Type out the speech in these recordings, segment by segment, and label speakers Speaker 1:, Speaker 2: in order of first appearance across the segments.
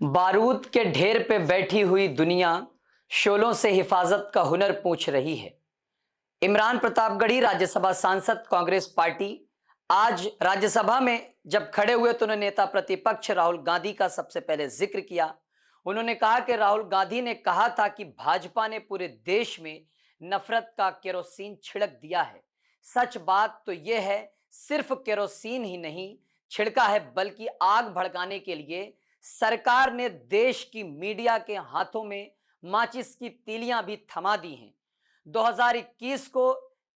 Speaker 1: बारूद के ढेर पे बैठी हुई दुनिया शोलों से हिफाजत का हुनर पूछ रही है। इमरान प्रतापगढ़ी राज्यसभा सांसद कांग्रेस पार्टी आज राज्यसभा में जब खड़े हुए तो उन्होंने नेता प्रतिपक्ष राहुल गांधी का सबसे पहले जिक्र किया। उन्होंने कहा कि राहुल गांधी ने कहा था कि भाजपा ने पूरे देश में नफरत का केरोसिन छिड़क दिया है। सच बात तो यह है, सिर्फ केरोसिन ही नहीं छिड़का है बल्कि आग भड़काने के लिए सरकार ने देश की मीडिया के हाथों में माचिस की तीलियां भी थमा दी हैं। 2021 को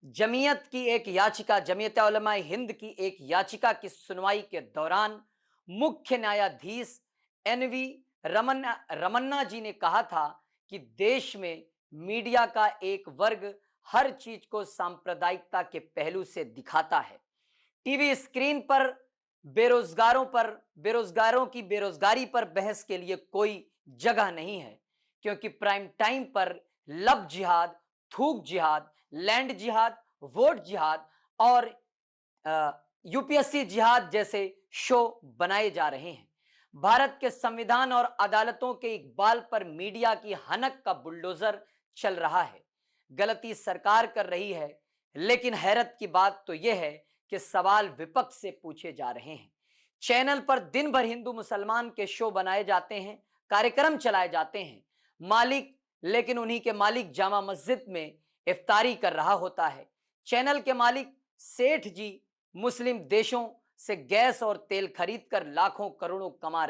Speaker 1: जमीयत की एक याचिका, जमीयत उलमा हिंद की एक याचिका की सुनवाई के दौरान मुख्य न्यायाधीश एनवी रमन्ना जी ने कहा था कि देश में मीडिया का एक वर्ग हर चीज को सांप्रदायिकता के पहलू से दिखाता है। टीवी स्क्रीन पर बेरोजगारों की बेरोजगारी पर बहस के लिए कोई जगह नहीं है, क्योंकि प्राइम टाइम पर लब जिहाद, थूक जिहाद, लैंड जिहाद, वोट जिहाद और यूपीएससी जिहाद जैसे शो बनाए जा रहे हैं। भारत के संविधान और अदालतों के इकबाल पर मीडिया की हनक का बुलडोजर चल रहा है। गलती सरकार कर रही है, लेकिन हैरत की बात तो यह है कि सवाल विपक्ष से पूछे जा रहे हैं। चैनल पर दिन भर हिंदू मुसलमान के शो बनाए जाते हैं, कार्यक्रम चलाए जाते हैं। लेकिन उन्हीं के मालिक जामा मस्जिद में इफ्तारी कर रहा होता है। चैनल के मालिक सेठ जी मुस्लिम देशों से गैस और तेल खरीद कर लाखों करोड़ों कमा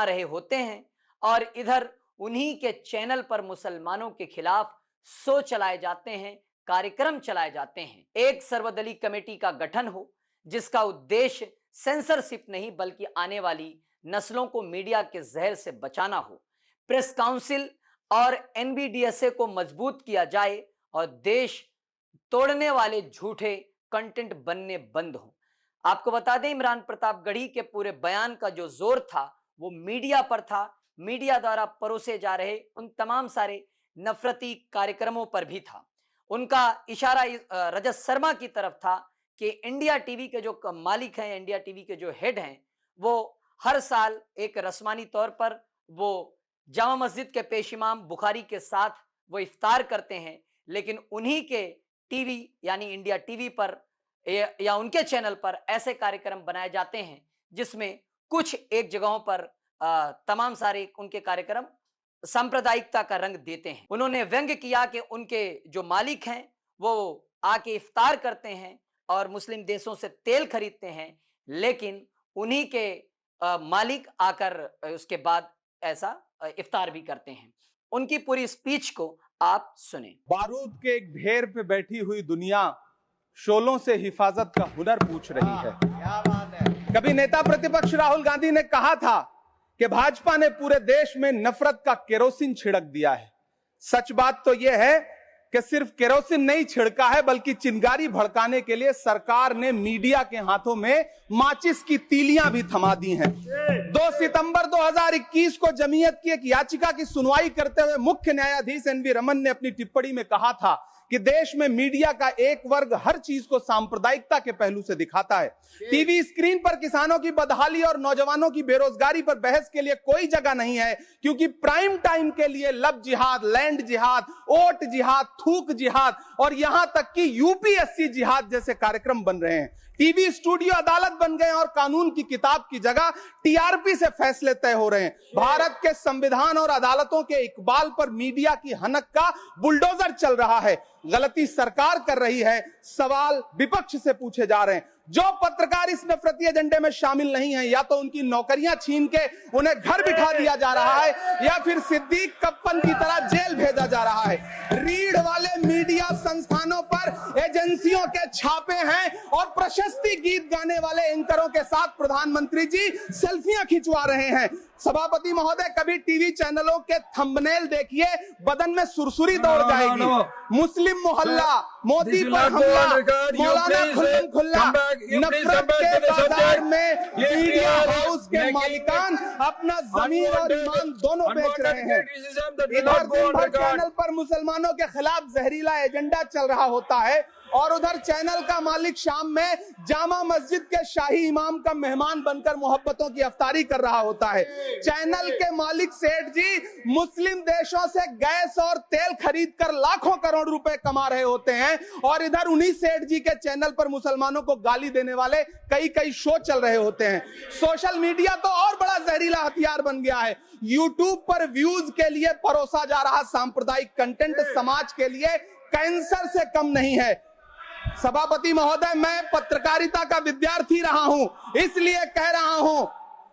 Speaker 1: रहे होते हैं, और इधर उन्हीं के चैनल पर मुसलमानों के खिलाफ शो चलाए जाते हैं, कार्यक्रम चलाए जाते हैं। एक सर्वदलीय कमेटी का गठन हो जिसका उद्देश्य सेंसरशिप नहीं बल्कि आने वाली नस्लों को मीडिया के जहर से बचाना हो। प्रेस काउंसिल और एनबीडीएसए को मजबूत किया जाए और देश तोड़ने वाले झूठे कंटेंट बनने बंद हो। आपको बता दें, इमरान प्रतापगढ़ी के पूरे बयान का जो जोर था वो मीडिया पर था। मीडिया द्वारा परोसे जा रहे उन तमाम सारे नफरती कार्यक्रमों पर भी था। उनका इशारा रजत शर्मा की तरफ था कि इंडिया टीवी के जो मालिक हैं, इंडिया टीवी के जो हेड हैं, वो हर साल एक रस्मानी तौर पर वो जामा मस्जिद के पेश इमाम बुखारी के साथ वो इफ्तार करते हैं, लेकिन उन्हीं के टीवी यानी इंडिया टीवी पर या उनके चैनल पर ऐसे कार्यक्रम बनाए जाते हैं जिसमें कुछ एक जगहों पर तमाम सारे उनके कार्यक्रम सांप्रदायिकता का रंग देते हैं। उन्होंने व्यंग्य किया कि उनके जो मालिक हैं वो आके इफ्तार करते हैं और मुस्लिम देशों से तेल खरीदते हैं, लेकिन उन्हीं के मालिक आकर उसके बाद ऐसा इफ्तार भी करते हैं। उनकी पूरी स्पीच को आप सुने।
Speaker 2: बारूद के एक ढेर पे बैठी हुई दुनिया शोलों से हिफाजत का हुनर पूछ रही है। क्या बात है। कभी नेता प्रतिपक्ष राहुल गांधी ने कहा था कि भाजपा ने पूरे देश में नफरत का केरोसिन छिड़क दिया है। सच बात तो यह है कि सिर्फ केरोसिन नहीं छिड़का है बल्कि चिंगारी भड़काने के लिए सरकार ने मीडिया के हाथों में माचिस की तीलियां भी थमा दी हैं। 2 सितंबर 2021 को जमीयत की एक याचिका की सुनवाई करते हुए मुख्य न्यायाधीश एनवी रमन ने अपनी टिप्पणी में कहा था कि देश में मीडिया का एक वर्ग हर चीज को सांप्रदायिकता के पहलू से दिखाता है। टीवी स्क्रीन पर किसानों की बदहाली और नौजवानों की बेरोजगारी पर बहस के लिए कोई जगह नहीं है, क्योंकि प्राइम टाइम के लिए लब जिहाद, लैंड जिहाद, वोट जिहाद, थूक जिहाद और यहां तक कि यूपीएससी जिहाद जैसे कार्यक्रम बन रहे हैं। टीवी स्टूडियो अदालत बन गए और कानून की किताब की जगह टीआरपी से फैसले तय हो रहे हैं। भारत के संविधान और अदालतों के इकबाल पर मीडिया की हनक का बुलडोजर चल रहा है। गलती सरकार कर रही है, सवाल विपक्ष से पूछे जा रहे हैं। जो पत्रकार इस नफरती एजेंडे में शामिल नहीं है, या तो उनकी नौकरियां छीन के उन्हें घर बिठा दिया जा रहा है या फिर सिद्दीक कप्पन की तरह जेल भेजा जा रहा है। रीढ़ वाले मीडिया संस्थानों पर एजेंसियों के छापे हैं और प्रशस्ति गीत गाने वाले एंकरों के साथ प्रधानमंत्री जी सेल्फियां खिंचवा रहे हैं। सभापति महोदय, कभी टीवी चैनलों के थंबनेल देखिए, बदन में सुरसुरी दौड़ जाएगी। मुस्लिम मोहल्ला, मोदी पर हमला, मौलाना खुल्ला, नफरत के बाजार में मीडिया हाउस के मालिकान अपना जमीन और ईमान दोनों बेच रहे हैं। इधर दिन भर चैनल पर मुसलमानों के खिलाफ जहरीला एजेंडा चल रहा होता है और उधर चैनल का मालिक शाम में जामा मस्जिद के शाही इमाम का मेहमान बनकर मोहब्बतों की अफ्तारी कर रहा होता है। चैनल के मालिक सेठ जी मुस्लिम देशों से गैस और तेल खरीद कर लाखों करोड़ रुपए कमा रहे होते हैं, और इधर उन्हीं सेठ जी के चैनल पर मुसलमानों को गाली देने वाले कई कई शो चल रहे होते हैं। सोशल मीडिया तो और बड़ा जहरीला हथियार बन गया है। यूट्यूब पर व्यूज के लिए परोसा जा रहा सांप्रदायिक कंटेंट समाज के लिए कैंसर से कम नहीं है। सभापति महोदय, मैं पत्रकारिता का विद्यार्थी रहा हूं, इसलिए कह रहा हूं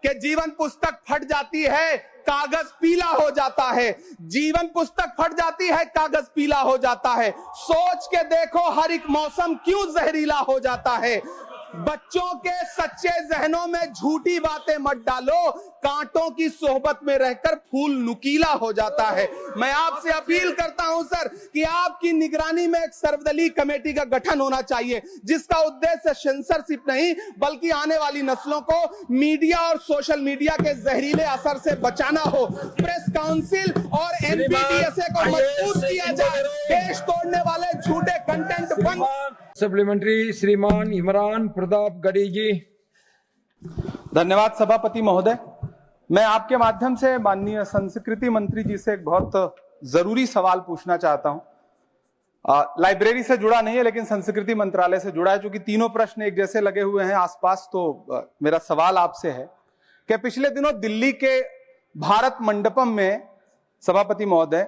Speaker 2: कि जीवन पुस्तक फट जाती है, कागज पीला हो जाता है। जीवन पुस्तक फट जाती है, कागज पीला हो जाता है। सोच के देखो हर एक मौसम क्यों जहरीला हो जाता है। बच्चों के सच्चे जहनों में झूठी बातें मत डालो, कांटों की सोहबत में रहकर फूल नुकीला हो जाता है। मैं आपसे अपील करता हूं सर कि आपकी निगरानी में एक सर्वदलीय कमेटी का गठन होना चाहिए, जिसका उद्देश्य सेंसरशिप नहीं बल्कि आने वाली नस्लों को मीडिया और सोशल मीडिया के जहरीले असर से बचाना हो। प्रेस काउंसिल और एनपीटीएसए को मजबूत किया जाए, देश तोड़ने वाले झूठे कंटेंट बंद।
Speaker 3: सप्लीमेंट्री श्रीमान इमरान प्रताप गढ़ी जी।
Speaker 2: धन्यवाद सभापति महोदय। मैं आपके माध्यम से माननीय संस्कृति मंत्री जी से एक बहुत जरूरी सवाल पूछना चाहता हूं। लाइब्रेरी से जुड़ा नहीं है लेकिन संस्कृति मंत्रालय से जुड़ा है, क्योंकि तीनों प्रश्न एक जैसे लगे हुए हैं आसपास। तो मेरा सवाल आपसे है कि पिछले दिनों दिल्ली के भारत मंडपम में सभापति महोदय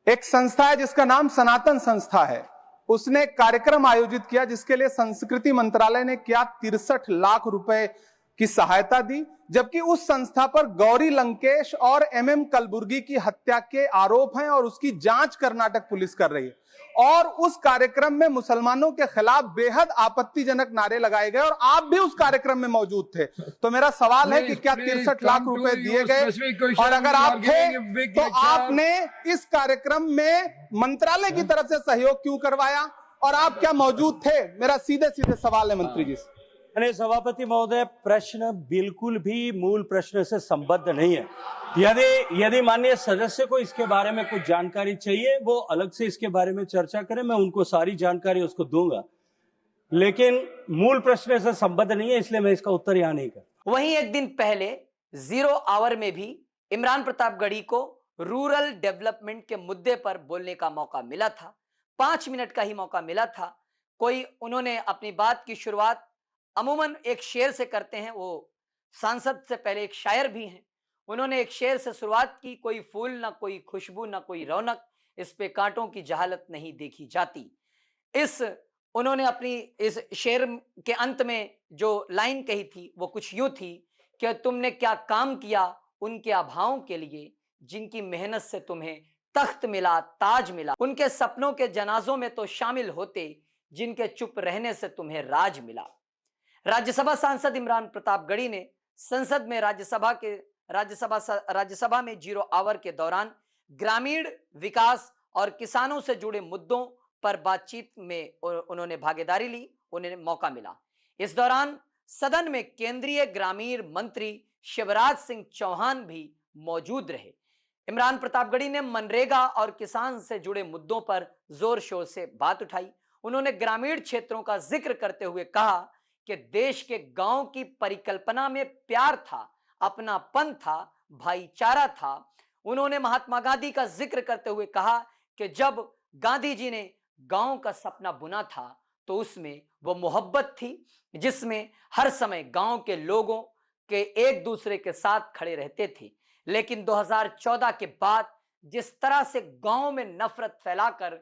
Speaker 2: एक संस्था है जिसका नाम सनातन संस्था है, उसने एक कार्यक्रम आयोजित किया जिसके लिए संस्कृति मंत्रालय ने क्या 63 लाख रुपए की सहायता दी, जबकि उस संस्था पर गौरी लंकेश और एमएम कलबुर्गी की हत्या के आरोप हैं और उसकी जांच कर्नाटक पुलिस कर रही है। और उस कार्यक्रम में मुसलमानों के खिलाफ बेहद आपत्तिजनक नारे लगाए गए और आप भी उस कार्यक्रम में मौजूद थे। तो मेरा सवाल है कि क्या 63 लाख रुपए दिए गए, और अगर आप थे तो आपने इस कार्यक्रम में मंत्रालय की तरफ से सहयोग क्यों करवाया, और आप क्या मौजूद थे? मेरा सीधे सीधे सवाल है मंत्री जी से।
Speaker 4: अरे सभापति महोदय, प्रश्न बिल्कुल भी मूल प्रश्न से संबद्ध नहीं है। यदि माननीय सदस्य को इसके बारे में कुछ जानकारी चाहिए, वो अलग से इसके बारे में चर्चा करें, मैं उनको सारी जानकारी उसको दूंगा, लेकिन मूल प्रश्न से संबद्ध नहीं है, इसलिए मैं इसका उत्तर यहाँ नहीं कर।
Speaker 1: वहीं एक दिन पहले 0 आवर में भी इमरान प्रताप गढ़ी को रूरल डेवलपमेंट के मुद्दे पर बोलने का मौका मिला था। 5 मिनट का ही मौका मिला था। उन्होंने अपनी बात की शुरुआत अमूमन एक शेर से करते हैं, वो सांसद से पहले एक शायर भी हैं। उन्होंने एक शेर से शुरुआत की, कोई फूल ना कोई खुशबू ना कोई रौनक, इस पे कांटों की जहालत नहीं देखी जाती। उन्होंने अपनी इस शेर के अंत में जो लाइन कही थी वो कुछ यूं थी कि तुमने क्या काम किया उनके अभावों के लिए, जिनकी मेहनत से तुम्हें तख्त मिला, ताज मिला। उनके सपनों के जनाजों में तो शामिल होते, जिनके चुप रहने से तुम्हें राज मिला। राज्यसभा सांसद इमरान प्रताप गढ़ी ने संसद में राज्यसभा में 0 आवर के दौरान ग्रामीण विकास और किसानों से जुड़े मुद्दों पर बातचीत में उन्होंने भागीदारी ली, उन्हें मौका मिला। इस दौरान सदन में केंद्रीय ग्रामीण मंत्री शिवराज सिंह चौहान भी मौजूद रहे। इमरान प्रताप गढ़ी ने मनरेगा और किसान से जुड़े मुद्दों पर जोर शोर से बात उठाई। उन्होंने ग्रामीण क्षेत्रों का जिक्र करते हुए कहा कि देश के गांव की परिकल्पना में प्यार था, अपनापन था, भाईचारा था। उन्होंने महात्मा गांधी का जिक्र करते हुए कहा कि जब गांधी जी ने गांव का सपना बुना था तो उसमें वो मोहब्बत थी जिसमें हर समय गांव के लोगों के एक दूसरे के साथ खड़े रहते थे। लेकिन 2014 के बाद जिस तरह से गांव में नफरत फैलाकर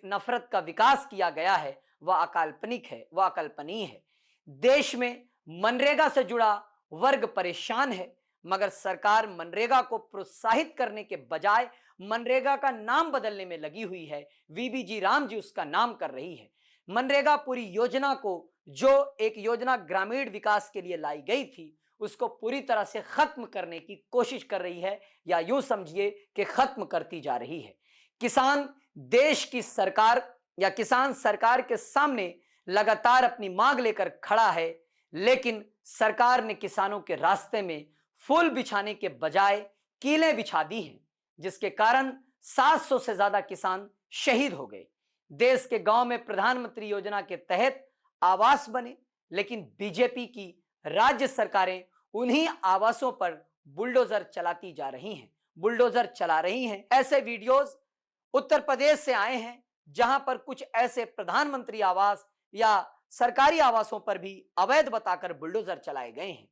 Speaker 1: नफरत का विकास किया गया है वह अकाल्पनिक है, वह अकल्पनीय है। देश में मनरेगा से जुड़ा वर्ग परेशान है, मगर सरकार मनरेगा को प्रोत्साहित करने के बजाय मनरेगा का नाम बदलने में लगी हुई है। वीबीजी राम जी उसका नाम कर रही है। मनरेगा पूरी योजना को, जो एक योजना ग्रामीण विकास के लिए लाई गई थी, उसको पूरी तरह से खत्म करने की कोशिश कर रही है, या यूं समझिए कि खत्म करती जा रही है। किसान देश की सरकार या किसान सरकार के सामने लगातार अपनी मांग लेकर खड़ा है, लेकिन सरकार ने किसानों के रास्ते में फूल बिछाने के बजाय कीलें बिछा दी हैं, जिसके कारण 700 से ज्यादा किसान शहीद हो गए। देश के गांव में प्रधानमंत्री योजना के तहत आवास बने, लेकिन बीजेपी की राज्य सरकारें उन्हीं आवासों पर बुलडोजर चलाती जा रही हैं, बुलडोजर चला रही हैं। ऐसे वीडियोस उत्तर प्रदेश से आए हैं जहां पर कुछ ऐसे प्रधानमंत्री आवास या सरकारी आवासों पर भी अवैध बताकर बुलडोजर चलाए गए हैं।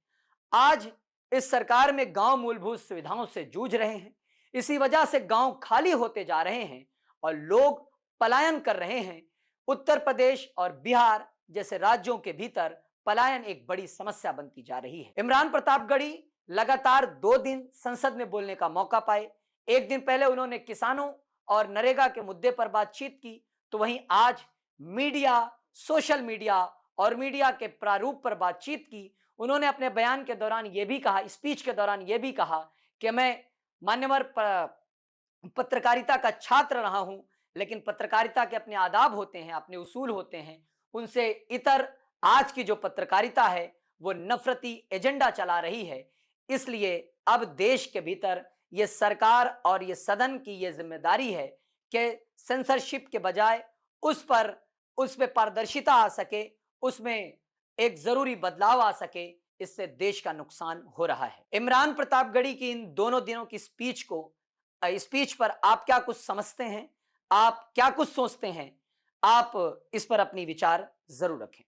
Speaker 1: आज इस सरकार में गांव मूलभूत सुविधाओं से जूझ रहे हैं, इसी वजह से गांव खाली होते जा रहे हैं और लोग पलायन कर रहे हैं। उत्तर प्रदेश और बिहार जैसे राज्यों के भीतर पलायन एक बड़ी समस्या बनती जा रही है। इमरान प्रतापगढ़ी लगातार 2 दिन संसद में बोलने का मौका पाए। एक दिन पहले उन्होंने किसानों और नरेगा के मुद्दे पर बातचीत की, तो वहीं आज मीडिया, सोशल मीडिया और मीडिया के प्रारूप पर बातचीत की। उन्होंने अपने बयान के दौरान यह भी कहा, स्पीच के दौरान यह भी कहा कि मैं मान्यवर पत्रकारिता का छात्र रहा हूं, लेकिन पत्रकारिता के अपने आदाब होते हैं, अपने उसूल होते हैं, उनसे इतर आज की जो पत्रकारिता है वो नफरती एजेंडा चला रही है। इसलिए अब देश के भीतर ये सरकार और ये सदन की ये जिम्मेदारी है कि सेंसरशिप के बजाय उस पे पारदर्शिता आ सके, उसमें एक जरूरी बदलाव आ सके। इससे देश का नुकसान हो रहा है। इमरान प्रतापगढ़ी की इन दोनों दिनों की स्पीच पर आप क्या कुछ समझते हैं, आप क्या कुछ सोचते हैं? आप इस पर अपनी विचार जरूर रखें।